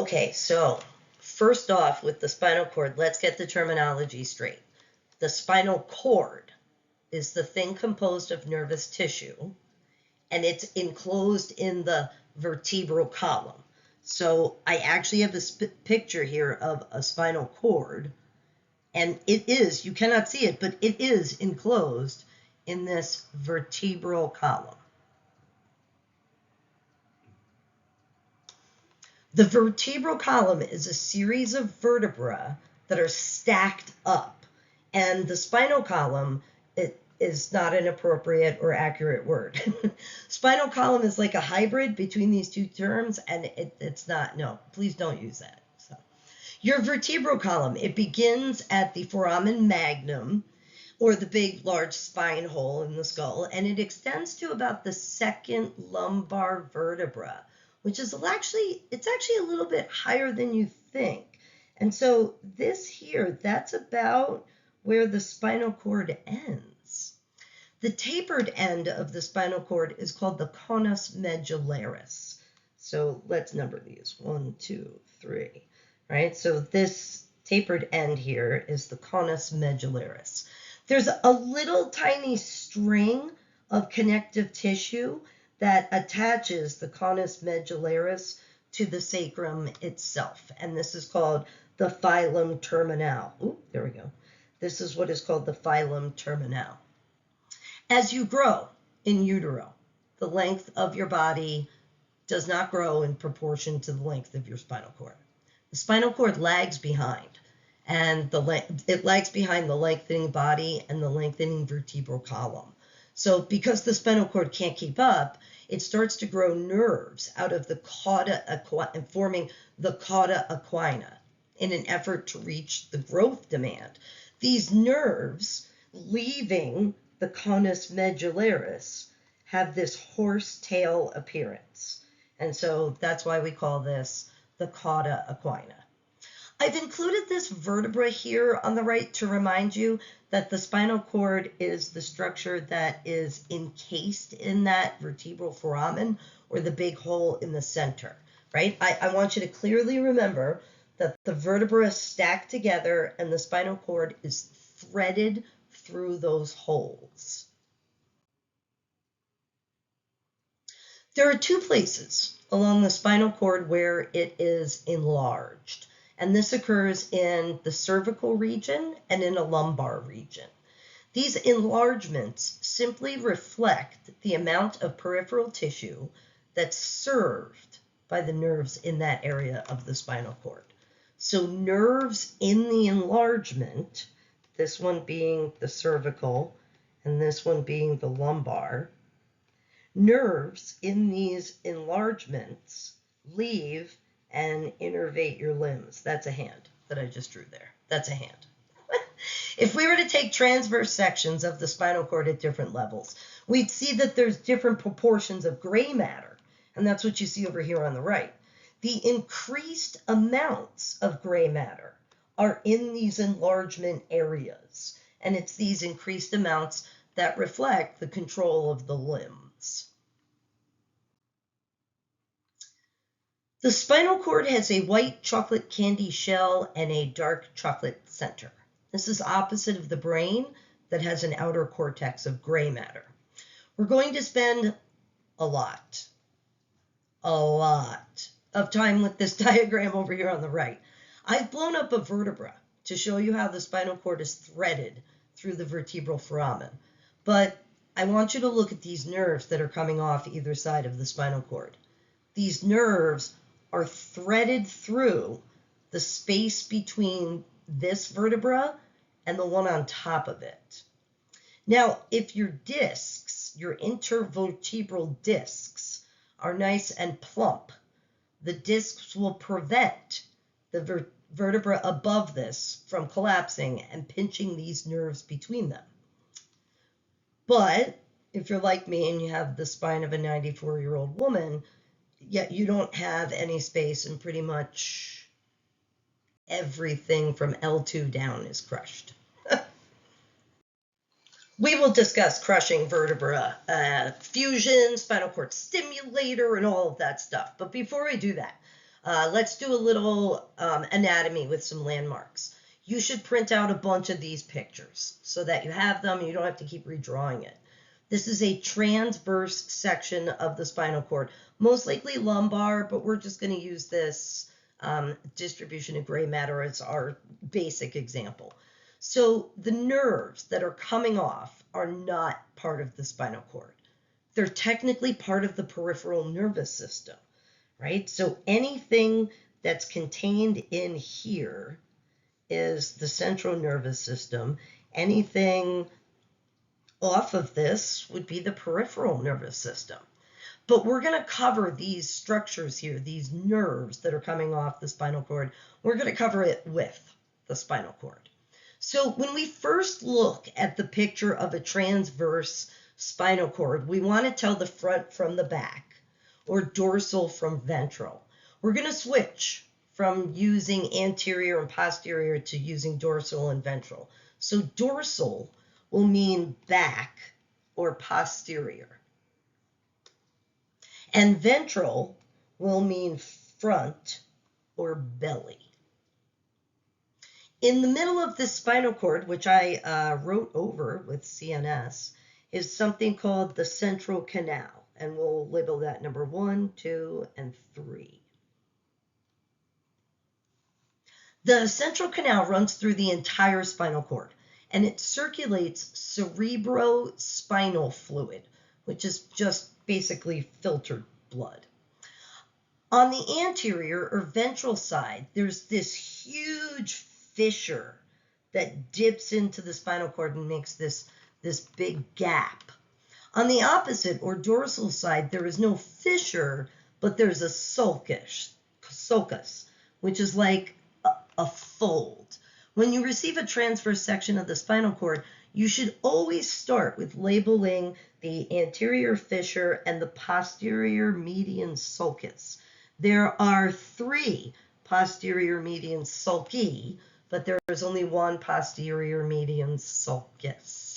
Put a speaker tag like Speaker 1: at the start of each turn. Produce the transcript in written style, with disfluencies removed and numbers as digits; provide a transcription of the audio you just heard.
Speaker 1: Okay, so first off with the spinal cord, let's get the terminology straight. The spinal cord is the thing composed of nervous tissue, and it's enclosed in the vertebral column. So I actually have a picture here of a spinal cord, and it is, you cannot see it, but it is enclosed in this vertebral column. The vertebral column is a series of vertebrae that are stacked up, and the spinal column, it is not an appropriate or accurate word. Spinal column is like a hybrid between these two terms, and it's not, no, please don't use that. So, your vertebral column, it begins at the foramen magnum, or the big, large spine hole in the skull, and it extends to about the second lumbar vertebra, which is actually a little bit higher than you think. And so this here, that's about where the spinal cord ends. The tapered end of the spinal cord is called the conus medullaris. So let's number these, 1, 2, 3, right? So this tapered end here is the conus medullaris. There's a little tiny string of connective tissue that attaches the conus medullaris to the sacrum itself. And this is called the filum terminal. Ooh, there we go. This is what is called the filum terminal. As you grow in utero, the length of your body does not grow in proportion to the length of your spinal cord. The spinal cord lags behind, and it lags behind the lengthening body and the lengthening vertebral column. So because the spinal cord can't keep up, it starts to grow nerves out of the cauda forming the cauda equina in an effort to reach the growth demand. These nerves, leaving the conus medullaris, have this horsetail appearance. And so that's why we call this the cauda equina. I've included this vertebra here on the right to remind you that the spinal cord is the structure that is encased in that vertebral foramen, or the big hole in the center, right? I want you to clearly remember that the vertebrae stack together and the spinal cord is threaded through those holes. There are two places along the spinal cord where it is enlarged. And this occurs in the cervical region and in a lumbar region. These enlargements simply reflect the amount of peripheral tissue that's served by the nerves in that area of the spinal cord. So nerves in the enlargement, this one being the cervical and this one being the lumbar, nerves in these enlargements leave and innervate your limbs. That's a hand that I just drew there. That's a hand. If we were to take transverse sections of the spinal cord at different levels, we'd see that there's different proportions of gray matter, and that's what you see over here on the right. The increased amounts of gray matter are in these enlargement areas, and it's these increased amounts that reflect the control of the limbs. The spinal cord has a white chocolate candy shell and a dark chocolate center. This is opposite of the brain that has an outer cortex of gray matter. We're going to spend a lot of time with this diagram over here on the right. I've blown up a vertebra to show you how the spinal cord is threaded through the vertebral foramen. But I want you to look at these nerves that are coming off either side of the spinal cord. These nerves are threaded through the space between this vertebra and the one on top of it. Now, if your discs, your intervertebral discs, are nice and plump, the discs will prevent the vertebra above this from collapsing and pinching these nerves between them. But if you're like me and you have the spine of a 94-year-old woman, yet you don't have any space and pretty much everything from L2 down is crushed. We will discuss crushing vertebra, fusion, spinal cord stimulator, and all of that stuff. But before we do that, Let's do a little anatomy with some landmarks. You should print out a bunch of these pictures so that you have them and you don't have to keep redrawing it. This is a transverse section of the spinal cord, most likely lumbar, but we're just going to use this distribution of gray matter as our basic example. So the nerves that are coming off are not part of the spinal cord. They're technically part of the peripheral nervous system, right? So anything that's contained in here is the central nervous system. Anything off of this would be the peripheral nervous system. But we're going to cover these structures here, these nerves that are coming off the spinal cord. We're going to cover it with the spinal cord. So when we first look at the picture of a transverse spinal cord, we want to tell the front from the back, or dorsal from ventral. We're going to switch from using anterior and posterior to using dorsal and ventral. So dorsal will mean back or posterior, and ventral will mean front or belly. In the middle of this spinal cord, which I wrote over with CNS, is something called the central canal, and we'll label that number 1, 2, and 3. The central canal runs through the entire spinal cord, and it circulates cerebrospinal fluid, which is just basically filtered blood. On the anterior or ventral side, there's this huge fissure that dips into the spinal cord and makes this big gap. On the opposite or dorsal side, there is no fissure, but there's a sulcus, which is like a fold. When you receive a transverse section of the spinal cord, you should always start with labeling the anterior fissure and the posterior median sulcus. There are 3 posterior median sulci, but there is only 1 posterior median sulcus.